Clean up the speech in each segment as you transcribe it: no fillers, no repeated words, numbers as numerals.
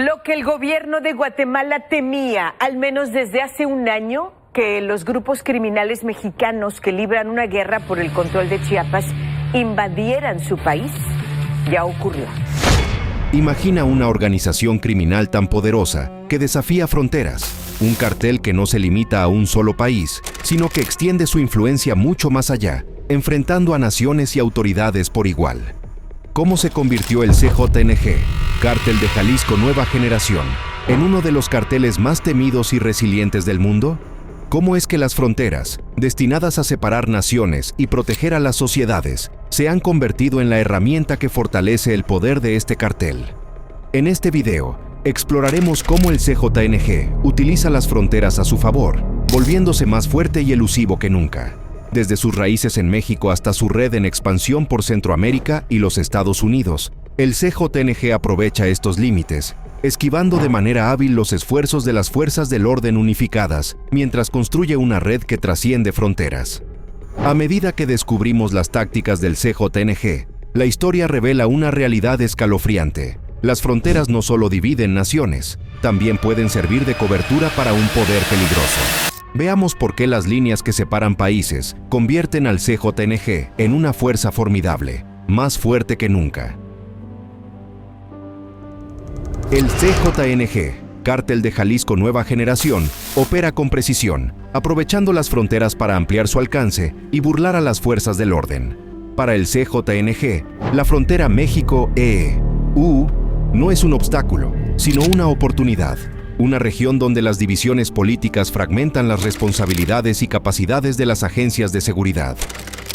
Lo que el gobierno de Guatemala temía, al menos desde hace un año, que los grupos criminales mexicanos que libran una guerra por el control de Chiapas invadieran su país, ya ocurrió. Imagina una organización criminal tan poderosa que desafía fronteras, un cartel que no se limita a un solo país, sino que extiende su influencia mucho más allá, enfrentando a naciones y autoridades por igual. ¿Cómo se convirtió el CJNG, Cártel de Jalisco Nueva Generación, en uno de los carteles más temidos y resilientes del mundo? ¿Cómo es que las fronteras, destinadas a separar naciones y proteger a las sociedades, se han convertido en la herramienta que fortalece el poder de este cartel? En este video, exploraremos cómo el CJNG utiliza las fronteras a su favor, volviéndose más fuerte y elusivo que nunca. Desde sus raíces en México hasta su red en expansión por Centroamérica y los Estados Unidos, el CJNG aprovecha estos límites, esquivando de manera hábil los esfuerzos de las fuerzas del orden unificadas, mientras construye una red que trasciende fronteras. A medida que descubrimos las tácticas del CJNG, la historia revela una realidad escalofriante. Las fronteras no solo dividen naciones, también pueden servir de cobertura para un poder peligroso. Veamos por qué las líneas que separan países convierten al CJNG en una fuerza formidable, más fuerte que nunca. El CJNG, Cártel de Jalisco Nueva Generación, opera con precisión, aprovechando las fronteras para ampliar su alcance y burlar a las fuerzas del orden. Para el CJNG, la frontera México-EU no es un obstáculo, sino una oportunidad. Una región donde las divisiones políticas fragmentan las responsabilidades y capacidades de las agencias de seguridad.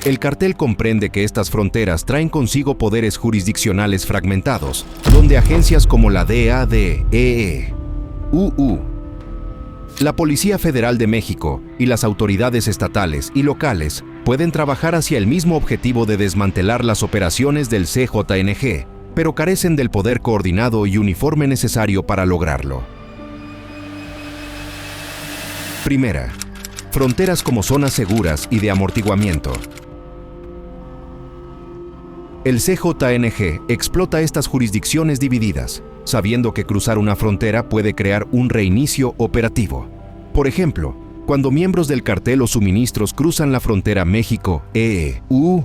El cartel comprende que estas fronteras traen consigo poderes jurisdiccionales fragmentados, donde agencias como la DEA, la Policía Federal de México y las autoridades estatales y locales pueden trabajar hacia el mismo objetivo de desmantelar las operaciones del CJNG, pero carecen del poder coordinado y uniforme necesario para lograrlo. Primera, fronteras como zonas seguras y de amortiguamiento. El CJNG explota estas jurisdicciones divididas, sabiendo que cruzar una frontera puede crear un reinicio operativo. Por ejemplo, cuando miembros del cartel o suministros cruzan la frontera México-EU,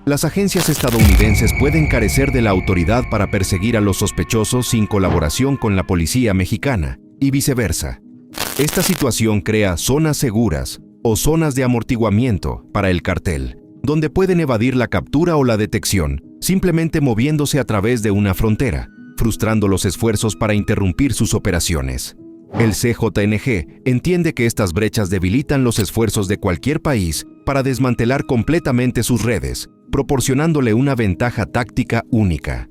las agencias estadounidenses pueden carecer de la autoridad para perseguir a los sospechosos sin colaboración con la policía mexicana, y viceversa. Esta situación crea zonas seguras o zonas de amortiguamiento para el cartel, donde pueden evadir la captura o la detección, simplemente moviéndose a través de una frontera, frustrando los esfuerzos para interrumpir sus operaciones. El CJNG entiende que estas brechas debilitan los esfuerzos de cualquier país para desmantelar completamente sus redes, proporcionándole una ventaja táctica única.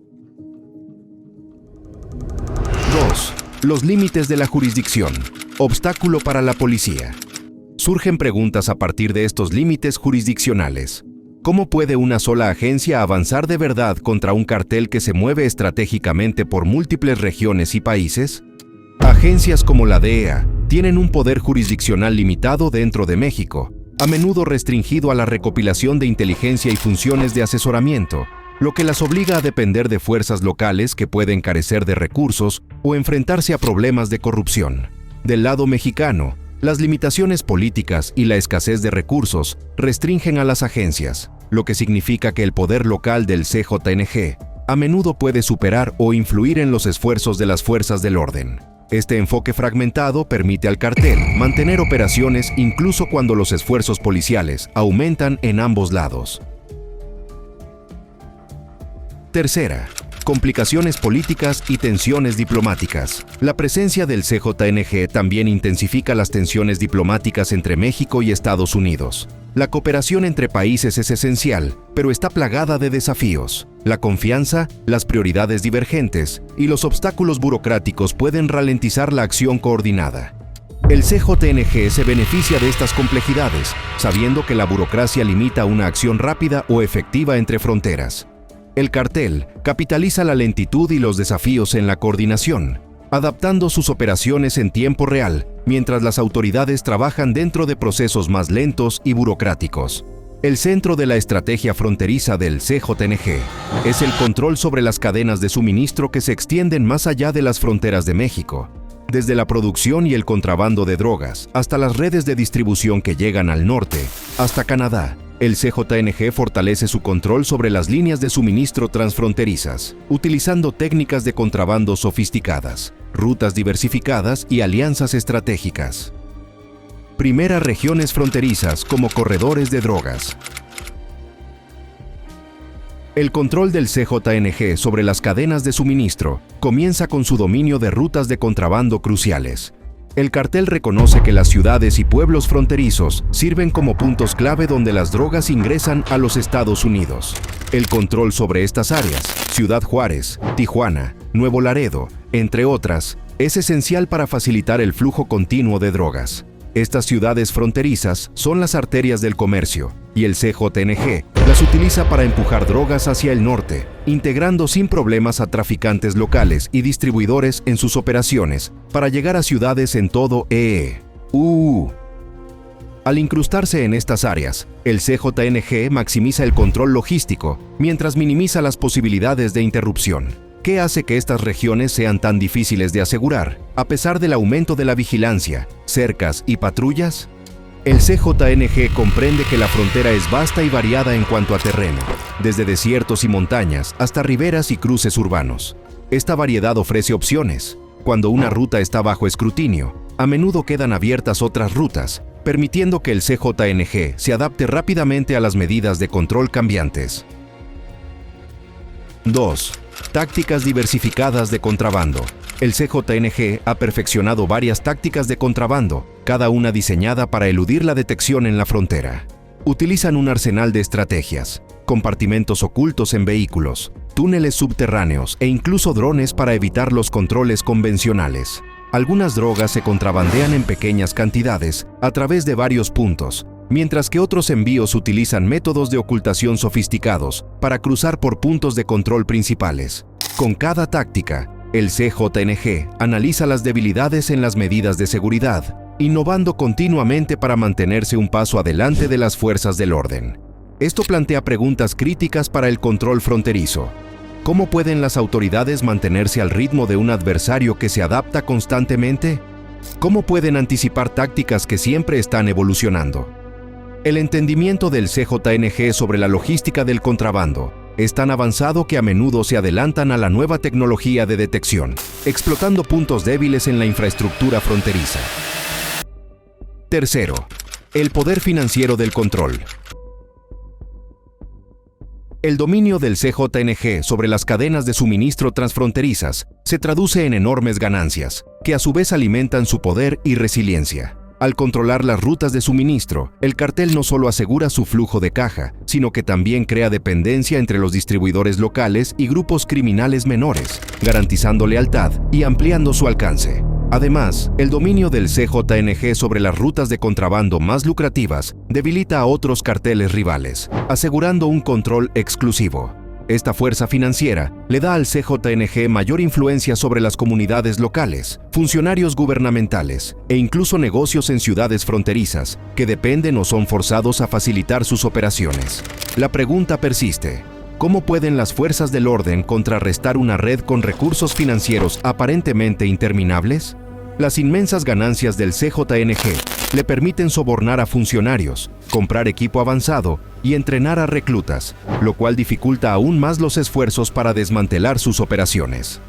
2. Los límites de la jurisdicción. Obstáculo para la policía. Surgen preguntas a partir de estos límites jurisdiccionales. ¿Cómo puede una sola agencia avanzar de verdad contra un cartel que se mueve estratégicamente por múltiples regiones y países? Agencias como la DEA tienen un poder jurisdiccional limitado dentro de México, a menudo restringido a la recopilación de inteligencia y funciones de asesoramiento, lo que las obliga a depender de fuerzas locales que pueden carecer de recursos o enfrentarse a problemas de corrupción. Del lado mexicano, las limitaciones políticas y la escasez de recursos restringen a las agencias, lo que significa que el poder local del CJNG a menudo puede superar o influir en los esfuerzos de las fuerzas del orden. Este enfoque fragmentado permite al cartel mantener operaciones incluso cuando los esfuerzos policiales aumentan en ambos lados. Tercera, complicaciones políticas y tensiones diplomáticas. La presencia del CJNG también intensifica las tensiones diplomáticas entre México y Estados Unidos. La cooperación entre países es esencial, pero está plagada de desafíos. La confianza, las prioridades divergentes y los obstáculos burocráticos pueden ralentizar la acción coordinada. El CJNG se beneficia de estas complejidades, sabiendo que la burocracia limita una acción rápida o efectiva entre fronteras. El cartel capitaliza la lentitud y los desafíos en la coordinación, adaptando sus operaciones en tiempo real, mientras las autoridades trabajan dentro de procesos más lentos y burocráticos. El centro de la estrategia fronteriza del CJNG es el control sobre las cadenas de suministro que se extienden más allá de las fronteras de México, desde la producción y el contrabando de drogas hasta las redes de distribución que llegan al norte, hasta Canadá. El CJNG fortalece su control sobre las líneas de suministro transfronterizas, utilizando técnicas de contrabando sofisticadas, rutas diversificadas y alianzas estratégicas. Primera, regiones fronterizas como corredores de drogas. El control del CJNG sobre las cadenas de suministro comienza con su dominio de rutas de contrabando cruciales. El cartel reconoce que las ciudades y pueblos fronterizos sirven como puntos clave donde las drogas ingresan a los Estados Unidos. El control sobre estas áreas, Ciudad Juárez, Tijuana, Nuevo Laredo, entre otras, es esencial para facilitar el flujo continuo de drogas. Estas ciudades fronterizas son las arterias del comercio, y el CJNG las utiliza para empujar drogas hacia el norte, integrando sin problemas a traficantes locales y distribuidores en sus operaciones para llegar a ciudades en todo EU. Al incrustarse en estas áreas, el CJNG maximiza el control logístico mientras minimiza las posibilidades de interrupción. ¿Qué hace que estas regiones sean tan difíciles de asegurar, a pesar del aumento de la vigilancia, cercas y patrullas? El CJNG comprende que la frontera es vasta y variada en cuanto a terreno, desde desiertos y montañas hasta riberas y cruces urbanos. Esta variedad ofrece opciones. Cuando una ruta está bajo escrutinio, a menudo quedan abiertas otras rutas, permitiendo que el CJNG se adapte rápidamente a las medidas de control cambiantes. 2. Tácticas diversificadas de contrabando. El CJNG ha perfeccionado varias tácticas de contrabando, cada una diseñada para eludir la detección en la frontera. Utilizan un arsenal de estrategias, compartimentos ocultos en vehículos, túneles subterráneos e incluso drones para evitar los controles convencionales. Algunas drogas se contrabandean en pequeñas cantidades a través de varios puntos, mientras que otros envíos utilizan métodos de ocultación sofisticados para cruzar por puntos de control principales. Con cada táctica, el CJNG analiza las debilidades en las medidas de seguridad, innovando continuamente para mantenerse un paso adelante de las fuerzas del orden. Esto plantea preguntas críticas para el control fronterizo. ¿Cómo pueden las autoridades mantenerse al ritmo de un adversario que se adapta constantemente? ¿Cómo pueden anticipar tácticas que siempre están evolucionando? El entendimiento del CJNG sobre la logística del contrabando es tan avanzado que a menudo se adelantan a la nueva tecnología de detección, explotando puntos débiles en la infraestructura fronteriza. Tercero, el poder financiero del control. El dominio del CJNG sobre las cadenas de suministro transfronterizas se traduce en enormes ganancias, que a su vez alimentan su poder y resiliencia. Al controlar las rutas de suministro, el cartel no solo asegura su flujo de caja, sino que también crea dependencia entre los distribuidores locales y grupos criminales menores, garantizando lealtad y ampliando su alcance. Además, el dominio del CJNG sobre las rutas de contrabando más lucrativas debilita a otros carteles rivales, asegurando un control exclusivo. Esta fuerza financiera le da al CJNG mayor influencia sobre las comunidades locales, funcionarios gubernamentales e incluso negocios en ciudades fronterizas que dependen o son forzados a facilitar sus operaciones. La pregunta persiste: ¿cómo pueden las fuerzas del orden contrarrestar una red con recursos financieros aparentemente interminables? Las inmensas ganancias del CJNG le permiten sobornar a funcionarios, comprar equipo avanzado y entrenar a reclutas, lo cual dificulta aún más los esfuerzos para desmantelar sus operaciones.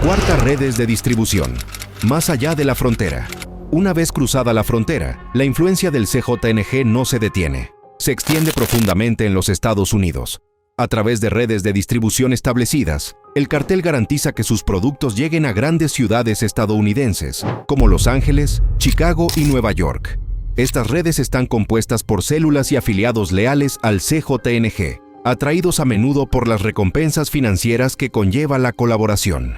Cuarta, redes de distribución. Más allá de la frontera. Una vez cruzada la frontera, la influencia del CJNG no se detiene. Se extiende profundamente en los Estados Unidos. A través de redes de distribución establecidas, el cartel garantiza que sus productos lleguen a grandes ciudades estadounidenses, como Los Ángeles, Chicago y Nueva York. Estas redes están compuestas por células y afiliados leales al CJNG, atraídos a menudo por las recompensas financieras que conlleva la colaboración.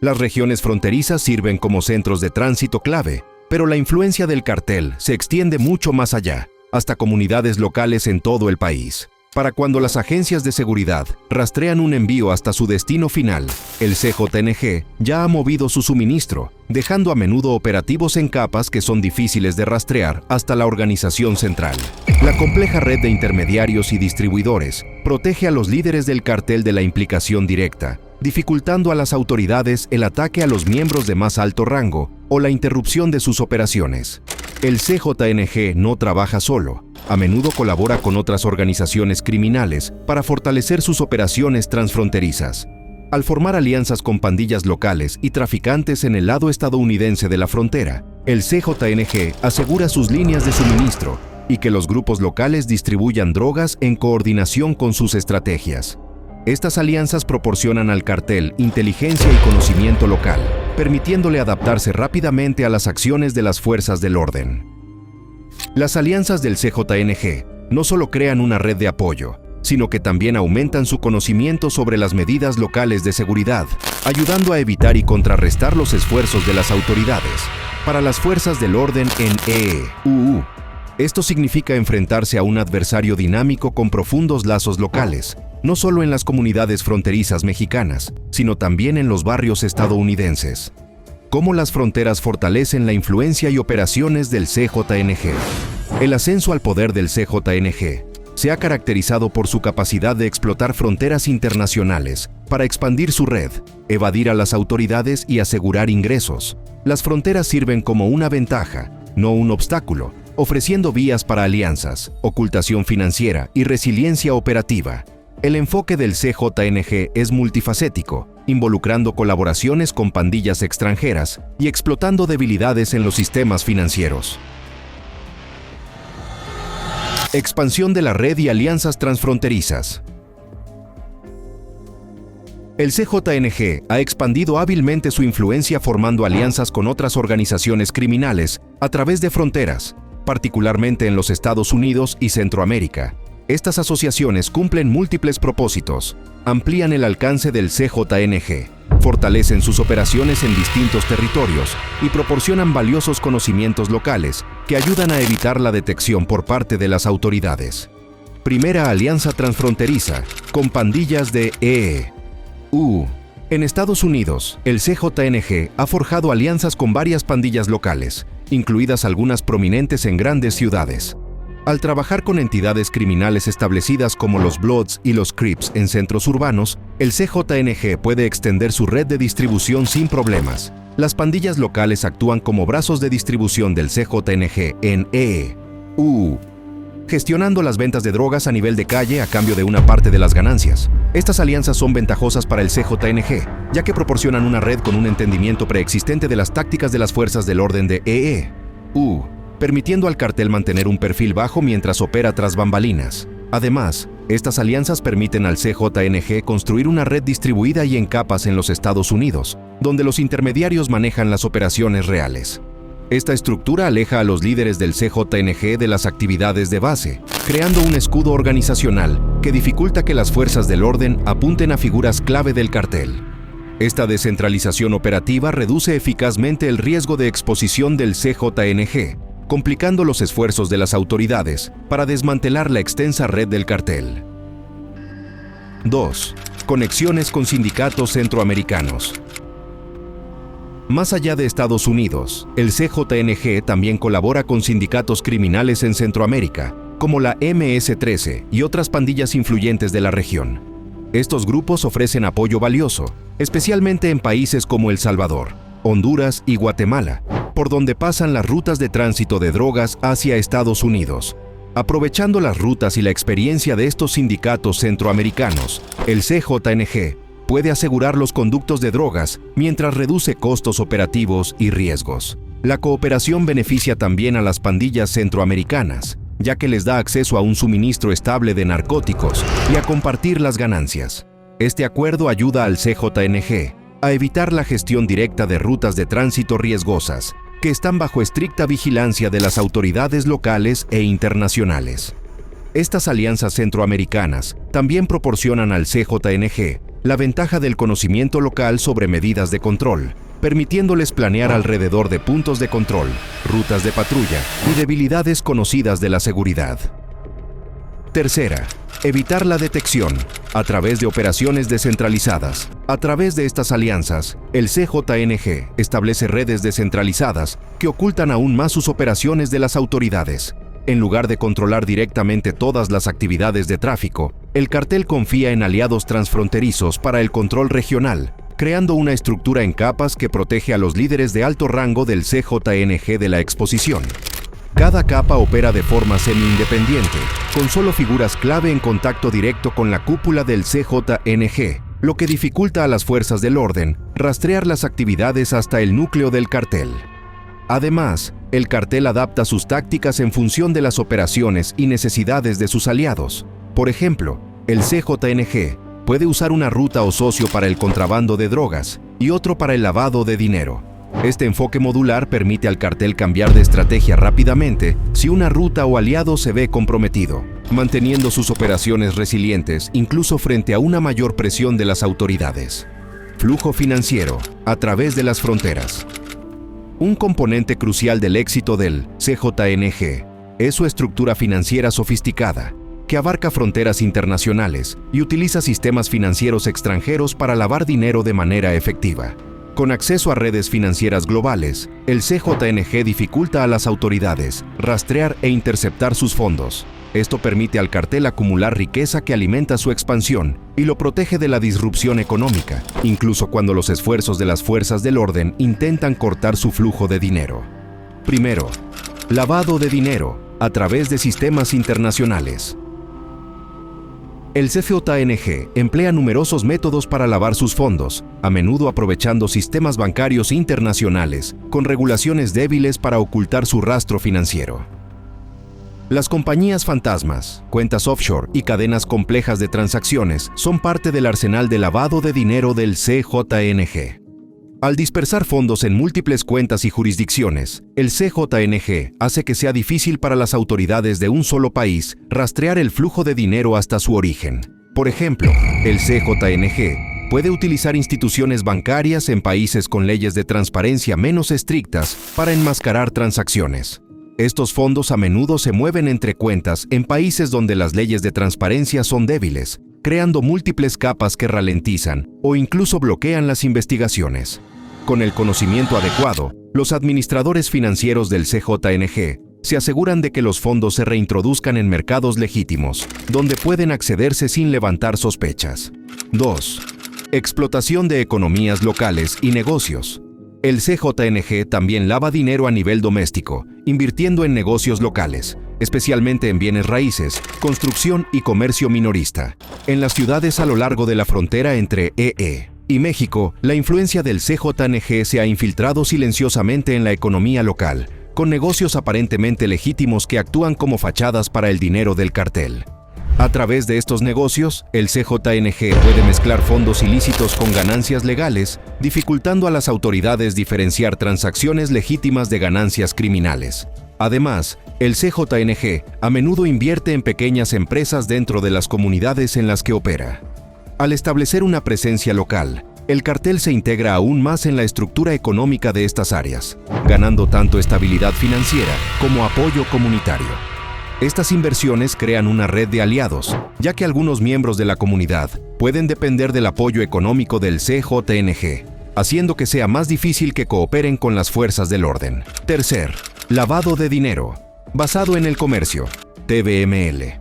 Las regiones fronterizas sirven como centros de tránsito clave, pero la influencia del cartel se extiende mucho más allá, hasta comunidades locales en todo el país. Para cuando las agencias de seguridad rastrean un envío hasta su destino final, el CJNG ya ha movido su suministro, dejando a menudo operativos en capas que son difíciles de rastrear hasta la organización central. La compleja red de intermediarios y distribuidores protege a los líderes del cartel de la implicación directa, dificultando a las autoridades el ataque a los miembros de más alto rango o la interrupción de sus operaciones. El CJNG no trabaja solo. A menudo colabora con otras organizaciones criminales para fortalecer sus operaciones transfronterizas. Al formar alianzas con pandillas locales y traficantes en el lado estadounidense de la frontera, el CJNG asegura sus líneas de suministro y que los grupos locales distribuyan drogas en coordinación con sus estrategias. Estas alianzas proporcionan al cartel inteligencia y conocimiento local, permitiéndole adaptarse rápidamente a las acciones de las fuerzas del orden. Las alianzas del CJNG no solo crean una red de apoyo, sino que también aumentan su conocimiento sobre las medidas locales de seguridad, ayudando a evitar y contrarrestar los esfuerzos de las autoridades. Para las fuerzas del orden en EEUU, esto significa enfrentarse a un adversario dinámico con profundos lazos locales, no solo en las comunidades fronterizas mexicanas, sino también en los barrios estadounidenses. Cómo las fronteras fortalecen la influencia y operaciones del CJNG. El ascenso al poder del CJNG se ha caracterizado por su capacidad de explotar fronteras internacionales para expandir su red, evadir a las autoridades y asegurar ingresos. Las fronteras sirven como una ventaja, no un obstáculo, ofreciendo vías para alianzas, ocultación financiera y resiliencia operativa. El enfoque del CJNG es multifacético, involucrando colaboraciones con pandillas extranjeras y explotando debilidades en los sistemas financieros. Expansión de la red y alianzas transfronterizas. El CJNG ha expandido hábilmente su influencia formando alianzas con otras organizaciones criminales a través de fronteras, particularmente en los Estados Unidos y Centroamérica. Estas asociaciones cumplen múltiples propósitos, amplían el alcance del CJNG, fortalecen sus operaciones en distintos territorios y proporcionan valiosos conocimientos locales que ayudan a evitar la detección por parte de las autoridades. Primera alianza transfronteriza con pandillas de EEUU. En Estados Unidos, el CJNG ha forjado alianzas con varias pandillas locales, incluidas algunas prominentes en grandes ciudades. Al trabajar con entidades criminales establecidas como los Bloods y los Crips en centros urbanos, el CJNG puede extender su red de distribución sin problemas. Las pandillas locales actúan como brazos de distribución del CJNG en EEUU, gestionando las ventas de drogas a nivel de calle a cambio de una parte de las ganancias. Estas alianzas son ventajosas para el CJNG, ya que proporcionan una red con un entendimiento preexistente de las tácticas de las fuerzas del orden de EEUU, permitiendo al cartel mantener un perfil bajo mientras opera tras bambalinas. Además, estas alianzas permiten al CJNG construir una red distribuida y en capas en los Estados Unidos, donde los intermediarios manejan las operaciones reales. Esta estructura aleja a los líderes del CJNG de las actividades de base, creando un escudo organizacional que dificulta que las fuerzas del orden apunten a figuras clave del cartel. Esta descentralización operativa reduce eficazmente el riesgo de exposición del CJNG, complicando los esfuerzos de las autoridades para desmantelar la extensa red del cartel. 2. Conexiones con sindicatos centroamericanos. Más allá de Estados Unidos, el CJNG también colabora con sindicatos criminales en Centroamérica, como la MS-13 y otras pandillas influyentes de la región. Estos grupos ofrecen apoyo valioso, especialmente en países como El Salvador, Honduras y Guatemala, por donde pasan las rutas de tránsito de drogas hacia Estados Unidos. Aprovechando las rutas y la experiencia de estos sindicatos centroamericanos, el CJNG puede asegurar los conductos de drogas mientras reduce costos operativos y riesgos. La cooperación beneficia también a las pandillas centroamericanas, ya que les da acceso a un suministro estable de narcóticos y a compartir las ganancias. Este acuerdo ayuda al CJNG a evitar la gestión directa de rutas de tránsito riesgosas, que están bajo estricta vigilancia de las autoridades locales e internacionales. Estas alianzas centroamericanas también proporcionan al CJNG la ventaja del conocimiento local sobre medidas de control, permitiéndoles planear alrededor de puntos de control, rutas de patrulla y debilidades conocidas de la seguridad. Tercera, Evitar la detección a través de operaciones descentralizadas. A través de estas alianzas, el CJNG establece redes descentralizadas que ocultan aún más sus operaciones de las autoridades. En lugar de controlar directamente todas las actividades de tráfico, el cartel confía en aliados transfronterizos para el control regional, creando una estructura en capas que protege a los líderes de alto rango del CJNG de la exposición. Cada capa opera de forma semi-independiente, con solo figuras clave en contacto directo con la cúpula del CJNG, lo que dificulta a las fuerzas del orden rastrear las actividades hasta el núcleo del cartel. Además, el cartel adapta sus tácticas en función de las operaciones y necesidades de sus aliados. Por ejemplo, el CJNG puede usar una ruta o socio para el contrabando de drogas y otro para el lavado de dinero. Este enfoque modular permite al cartel cambiar de estrategia rápidamente si una ruta o aliado se ve comprometido, manteniendo sus operaciones resilientes incluso frente a una mayor presión de las autoridades. Flujo financiero a través de las fronteras. Un componente crucial del éxito del CJNG es su estructura financiera sofisticada, que abarca fronteras internacionales y utiliza sistemas financieros extranjeros para lavar dinero de manera efectiva. Con acceso a redes financieras globales, el CJNG dificulta a las autoridades rastrear e interceptar sus fondos. Esto permite al cartel acumular riqueza que alimenta su expansión y lo protege de la disrupción económica, incluso cuando los esfuerzos de las fuerzas del orden intentan cortar su flujo de dinero. Primero, lavado de dinero a través de sistemas internacionales. El CJNG emplea numerosos métodos para lavar sus fondos, a menudo aprovechando sistemas bancarios internacionales con regulaciones débiles para ocultar su rastro financiero. Las compañías fantasmas, cuentas offshore y cadenas complejas de transacciones son parte del arsenal de lavado de dinero del CJNG. Al dispersar fondos en múltiples cuentas y jurisdicciones, el CJNG hace que sea difícil para las autoridades de un solo país rastrear el flujo de dinero hasta su origen. Por ejemplo, el CJNG puede utilizar instituciones bancarias en países con leyes de transparencia menos estrictas para enmascarar transacciones. Estos fondos a menudo se mueven entre cuentas en países donde las leyes de transparencia son débiles, creando múltiples capas que ralentizan o incluso bloquean las investigaciones. Con el conocimiento adecuado, los administradores financieros del CJNG se aseguran de que los fondos se reintroduzcan en mercados legítimos, donde pueden accederse sin levantar sospechas. 2. Explotación de economías locales y negocios. El CJNG también lava dinero a nivel doméstico, invirtiendo en negocios locales, especialmente en bienes raíces, construcción y comercio minorista. En las ciudades a lo largo de la frontera entre EE y México, la influencia del CJNG se ha infiltrado silenciosamente en la economía local, con negocios aparentemente legítimos que actúan como fachadas para el dinero del cartel. A través de estos negocios, el CJNG puede mezclar fondos ilícitos con ganancias legales, dificultando a las autoridades diferenciar transacciones legítimas de ganancias criminales. Además, el CJNG a menudo invierte en pequeñas empresas dentro de las comunidades en las que opera. Al establecer una presencia local, el cartel se integra aún más en la estructura económica de estas áreas, ganando tanto estabilidad financiera como apoyo comunitario. Estas inversiones crean una red de aliados, ya que algunos miembros de la comunidad pueden depender del apoyo económico del CJNG, haciendo que sea más difícil que cooperen con las fuerzas del orden. Tercer, lavado de dinero, basado en el comercio, TVML.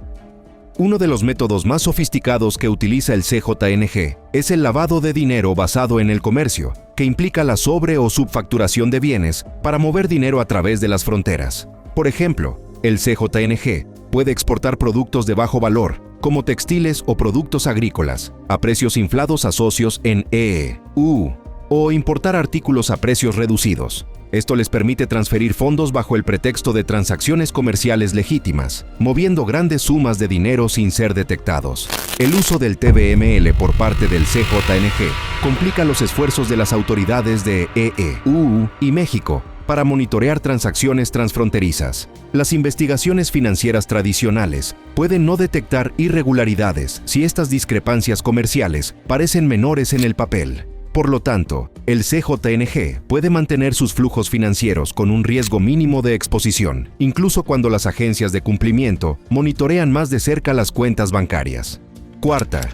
Uno de los métodos más sofisticados que utiliza el CJNG es el lavado de dinero basado en el comercio, que implica la sobre- o subfacturación de bienes para mover dinero a través de las fronteras. Por ejemplo, el CJNG puede exportar productos de bajo valor, como textiles o productos agrícolas, a precios inflados a socios en EU, o importar artículos a precios reducidos. Esto les permite transferir fondos bajo el pretexto de transacciones comerciales legítimas, moviendo grandes sumas de dinero sin ser detectados. El uso del TVML por parte del CJNG complica los esfuerzos de las autoridades de EU y México para monitorear transacciones transfronterizas. Las investigaciones financieras tradicionales pueden no detectar irregularidades si estas discrepancias comerciales parecen menores en el papel. Por lo tanto, el CJNG puede mantener sus flujos financieros con un riesgo mínimo de exposición, incluso cuando las agencias de cumplimiento monitorean más de cerca las cuentas bancarias. Cuarta,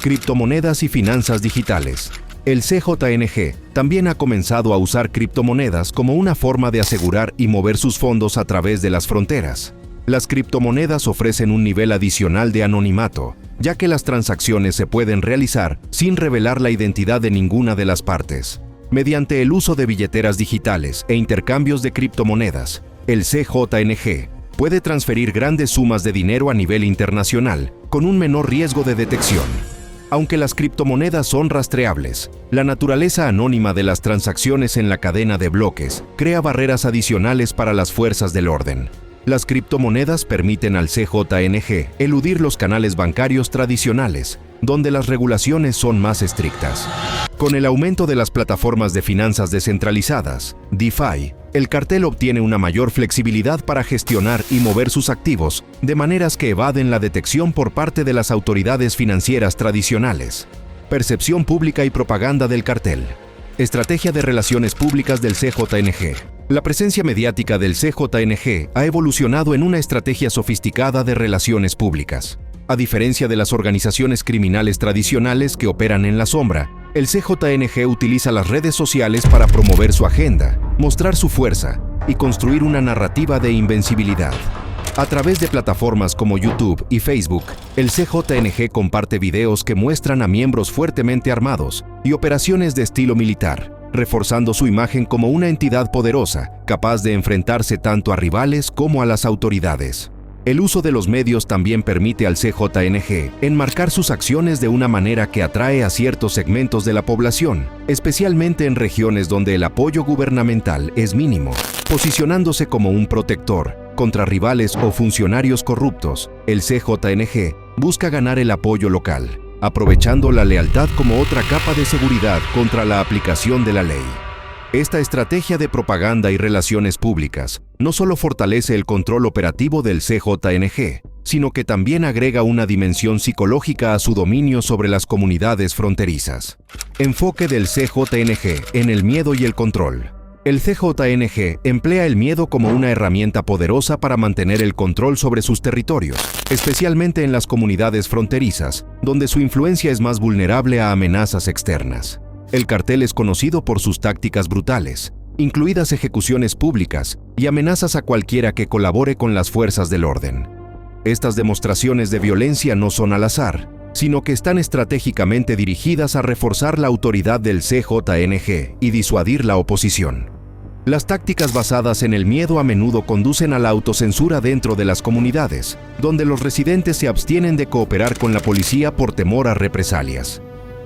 criptomonedas y finanzas digitales. El CJNG también ha comenzado a usar criptomonedas como una forma de asegurar y mover sus fondos a través de las fronteras. Las criptomonedas ofrecen un nivel adicional de anonimato, ya que las transacciones se pueden realizar sin revelar la identidad de ninguna de las partes. Mediante el uso de billeteras digitales e intercambios de criptomonedas, el CJNG puede transferir grandes sumas de dinero a nivel internacional con un menor riesgo de detección. Aunque las criptomonedas son rastreables, la naturaleza anónima de las transacciones en la cadena de bloques crea barreras adicionales para las fuerzas del orden. Las criptomonedas permiten al CJNG eludir los canales bancarios tradicionales, donde las regulaciones son más estrictas. Con el aumento de las plataformas de finanzas descentralizadas, DeFi, el cartel obtiene una mayor flexibilidad para gestionar y mover sus activos de maneras que evaden la detección por parte de las autoridades financieras tradicionales. Percepción pública y propaganda del cartel. Estrategia de relaciones públicas del CJNG. La presencia mediática del CJNG ha evolucionado en una estrategia sofisticada de relaciones públicas. A diferencia de las organizaciones criminales tradicionales que operan en la sombra, el CJNG utiliza las redes sociales para promover su agenda, mostrar su fuerza y construir una narrativa de invencibilidad. A través de plataformas como YouTube y Facebook, el CJNG comparte videos que muestran a miembros fuertemente armados y operaciones de estilo militar, reforzando su imagen como una entidad poderosa, capaz de enfrentarse tanto a rivales como a las autoridades. El uso de los medios también permite al CJNG enmarcar sus acciones de una manera que atrae a ciertos segmentos de la población, especialmente en regiones donde el apoyo gubernamental es mínimo. Posicionándose como un protector contra rivales o funcionarios corruptos, el CJNG busca ganar el apoyo local, aprovechando la lealtad como otra capa de seguridad contra la aplicación de la ley. Esta estrategia de propaganda y relaciones públicas no solo fortalece el control operativo del CJNG, sino que también agrega una dimensión psicológica a su dominio sobre las comunidades fronterizas. Enfoque del CJNG en el miedo y el control. El CJNG emplea el miedo como una herramienta poderosa para mantener el control sobre sus territorios, especialmente en las comunidades fronterizas, donde su influencia es más vulnerable a amenazas externas. El cartel es conocido por sus tácticas brutales, incluidas ejecuciones públicas y amenazas a cualquiera que colabore con las fuerzas del orden. Estas demostraciones de violencia no son al azar, sino que están estratégicamente dirigidas a reforzar la autoridad del CJNG y disuadir la oposición. Las tácticas basadas en el miedo a menudo conducen a la autocensura dentro de las comunidades, donde los residentes se abstienen de cooperar con la policía por temor a represalias.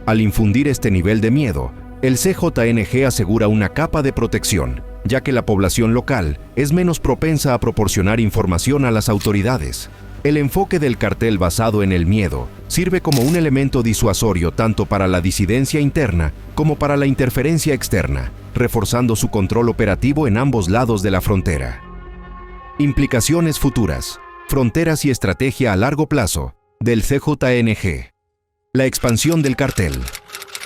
Al infundir este nivel de miedo, el CJNG asegura una capa de protección, ya que la población local es menos propensa a proporcionar información a las autoridades. El enfoque del cartel basado en el miedo sirve como un elemento disuasorio tanto para la disidencia interna como para la interferencia externa, reforzando su control operativo en ambos lados de la frontera. Implicaciones futuras, fronteras y estrategia a largo plazo del CJNG. La expansión del cartel.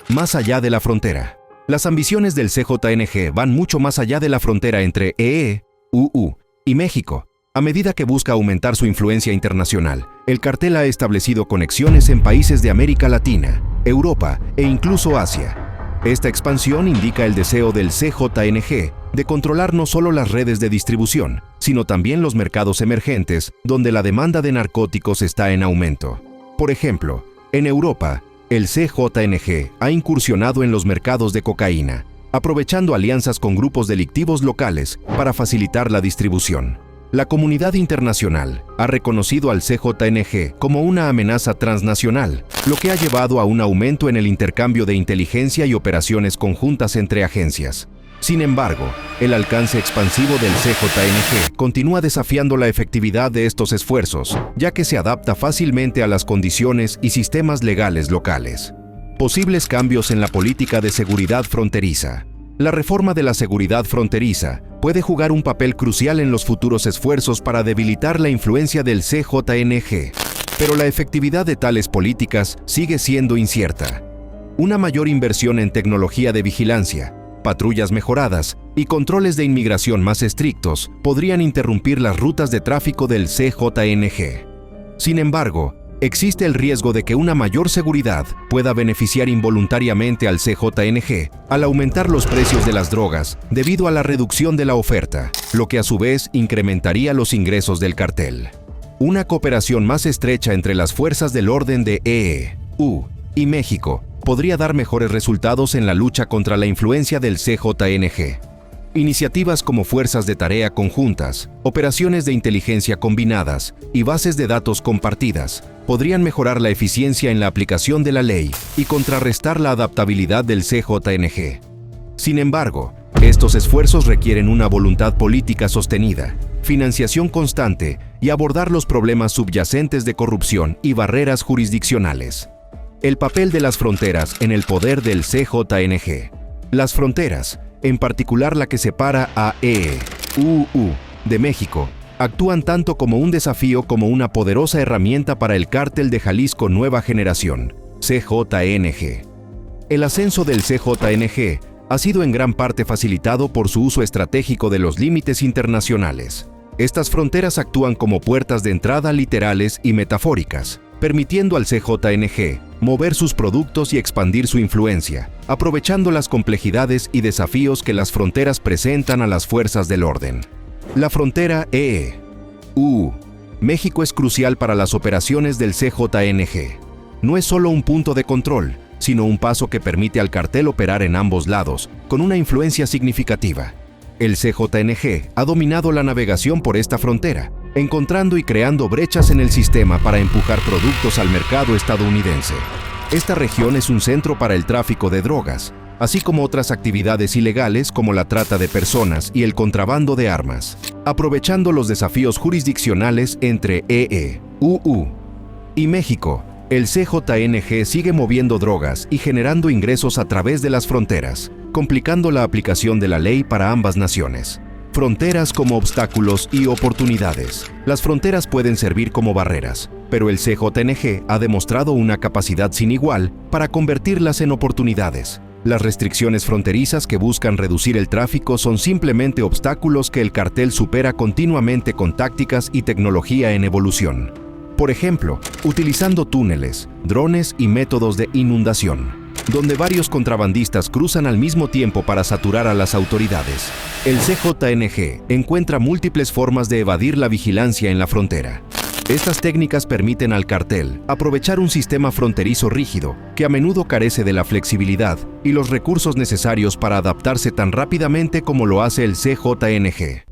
Más allá de la frontera. Las ambiciones del CJNG van mucho más allá de la frontera entre EU y México. A medida que busca aumentar su influencia internacional, el cartel ha establecido conexiones en países de América Latina, Europa e incluso Asia. Esta expansión indica el deseo del CJNG de controlar no solo las redes de distribución, sino también los mercados emergentes, donde la demanda de narcóticos está en aumento. Por ejemplo, en Europa, el CJNG ha incursionado en los mercados de cocaína, aprovechando alianzas con grupos delictivos locales para facilitar la distribución. La comunidad internacional ha reconocido al CJNG como una amenaza transnacional, lo que ha llevado a un aumento en el intercambio de inteligencia y operaciones conjuntas entre agencias. Sin embargo, el alcance expansivo del CJNG continúa desafiando la efectividad de estos esfuerzos, ya que se adapta fácilmente a las condiciones y sistemas legales locales. Posibles cambios en la política de seguridad fronteriza. La reforma de la seguridad fronteriza puede jugar un papel crucial en los futuros esfuerzos para debilitar la influencia del CJNG, pero la efectividad de tales políticas sigue siendo incierta. Una mayor inversión en tecnología de vigilancia, patrullas mejoradas y controles de inmigración más estrictos podrían interrumpir las rutas de tráfico del CJNG. Sin embargo, existe el riesgo de que una mayor seguridad pueda beneficiar involuntariamente al CJNG al aumentar los precios de las drogas debido a la reducción de la oferta, lo que a su vez incrementaría los ingresos del cartel. Una cooperación más estrecha entre las fuerzas del orden de EU y México podría dar mejores resultados en la lucha contra la influencia del CJNG. Iniciativas como fuerzas de tarea conjuntas, operaciones de inteligencia combinadas y bases de datos compartidas podrían mejorar la eficiencia en la aplicación de la ley y contrarrestar la adaptabilidad del CJNG. Sin embargo, estos esfuerzos requieren una voluntad política sostenida, financiación constante y abordar los problemas subyacentes de corrupción y barreras jurisdiccionales. El papel de las fronteras en el poder del CJNG. Las fronteras, en particular la que separa a EU de México, actúan tanto como un desafío como una poderosa herramienta para el Cártel de Jalisco Nueva Generación, CJNG. El ascenso del CJNG ha sido en gran parte facilitado por su uso estratégico de los límites internacionales. Estas fronteras actúan como puertas de entrada literales y metafóricas, permitiendo al CJNG mover sus productos y expandir su influencia, aprovechando las complejidades y desafíos que las fronteras presentan a las fuerzas del orden. La frontera EU México es crucial para las operaciones del CJNG. No es solo un punto de control, sino un paso que permite al cartel operar en ambos lados, con una influencia significativa. El CJNG ha dominado la navegación por esta frontera, encontrando y creando brechas en el sistema para empujar productos al mercado estadounidense. Esta región es un centro para el tráfico de drogas, así como otras actividades ilegales como la trata de personas y el contrabando de armas. Aprovechando los desafíos jurisdiccionales entre EU y México, el CJNG sigue moviendo drogas y generando ingresos a través de las fronteras, complicando la aplicación de la ley para ambas naciones. Fronteras como obstáculos y oportunidades. Las fronteras pueden servir como barreras, pero el CJNG ha demostrado una capacidad sin igual para convertirlas en oportunidades. Las restricciones fronterizas que buscan reducir el tráfico son simplemente obstáculos que el cartel supera continuamente con tácticas y tecnología en evolución. Por ejemplo, utilizando túneles, drones y métodos de inundación, donde varios contrabandistas cruzan al mismo tiempo para saturar a las autoridades. El CJNG encuentra múltiples formas de evadir la vigilancia en la frontera. Estas técnicas permiten al cartel aprovechar un sistema fronterizo rígido que a menudo carece de la flexibilidad y los recursos necesarios para adaptarse tan rápidamente como lo hace el CJNG.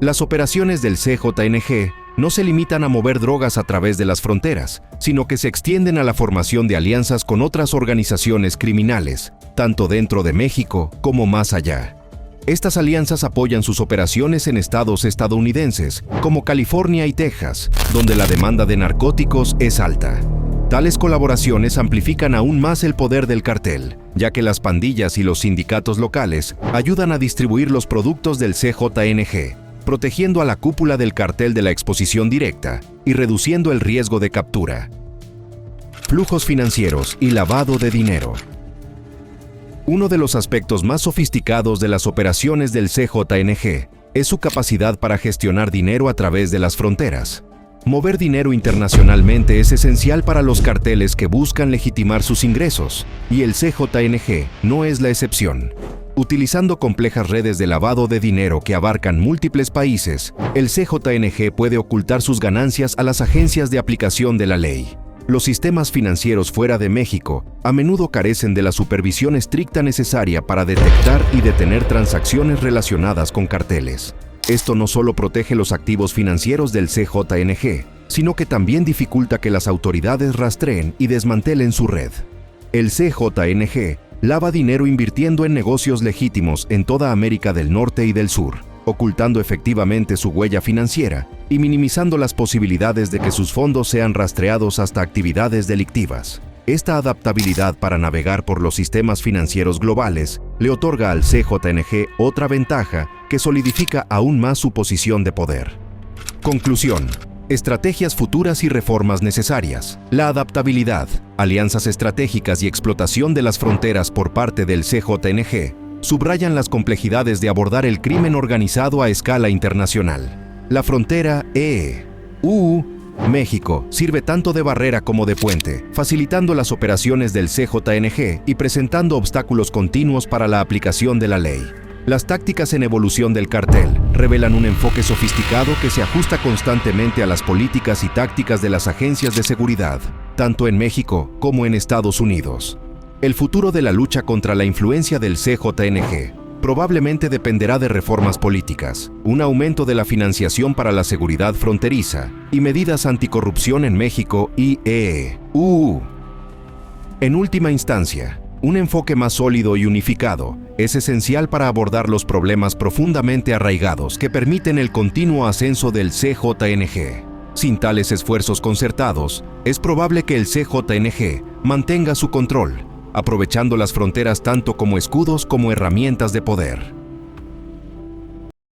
Las operaciones del CJNG no se limitan a mover drogas a través de las fronteras, sino que se extienden a la formación de alianzas con otras organizaciones criminales, tanto dentro de México como más allá. Estas alianzas apoyan sus operaciones en estados estadounidenses, como California y Texas, donde la demanda de narcóticos es alta. Tales colaboraciones amplifican aún más el poder del cartel, ya que las pandillas y los sindicatos locales ayudan a distribuir los productos del CJNG, protegiendo a la cúpula del cartel de la exposición directa y reduciendo el riesgo de captura. Flujos financieros y lavado de dinero. Uno de los aspectos más sofisticados de las operaciones del CJNG es su capacidad para gestionar dinero a través de las fronteras. Mover dinero internacionalmente es esencial para los carteles que buscan legitimar sus ingresos, y el CJNG no es la excepción. Utilizando complejas redes de lavado de dinero que abarcan múltiples países, el CJNG puede ocultar sus ganancias a las agencias de aplicación de la ley. Los sistemas financieros fuera de México a menudo carecen de la supervisión estricta necesaria para detectar y detener transacciones relacionadas con carteles. Esto no solo protege los activos financieros del CJNG, sino que también dificulta que las autoridades rastreen y desmantelen su red. El CJNG lava dinero invirtiendo en negocios legítimos en toda América del Norte y del Sur, ocultando efectivamente su huella financiera y minimizando las posibilidades de que sus fondos sean rastreados hasta actividades delictivas. Esta adaptabilidad para navegar por los sistemas financieros globales le otorga al CJNG otra ventaja que solidifica aún más su posición de poder. Conclusión. estrategias futuras y reformas necesarias, la adaptabilidad, alianzas estratégicas y explotación de las fronteras por parte del CJNG, subrayan las complejidades de abordar el crimen organizado a escala internacional. La frontera EU México sirve tanto de barrera como de puente, facilitando las operaciones del CJNG y presentando obstáculos continuos para la aplicación de la ley. Las tácticas en evolución del cartel revelan un enfoque sofisticado que se ajusta constantemente a las políticas y tácticas de las agencias de seguridad, tanto en México como en Estados Unidos. El futuro de la lucha contra la influencia del CJNG probablemente dependerá de reformas políticas, un aumento de la financiación para la seguridad fronteriza y medidas anticorrupción en México y EU. En última instancia, un enfoque más sólido y unificado es esencial para abordar los problemas profundamente arraigados que permiten el continuo ascenso del CJNG. Sin tales esfuerzos concertados, es probable que el CJNG mantenga su control, aprovechando las fronteras tanto como escudos como herramientas de poder.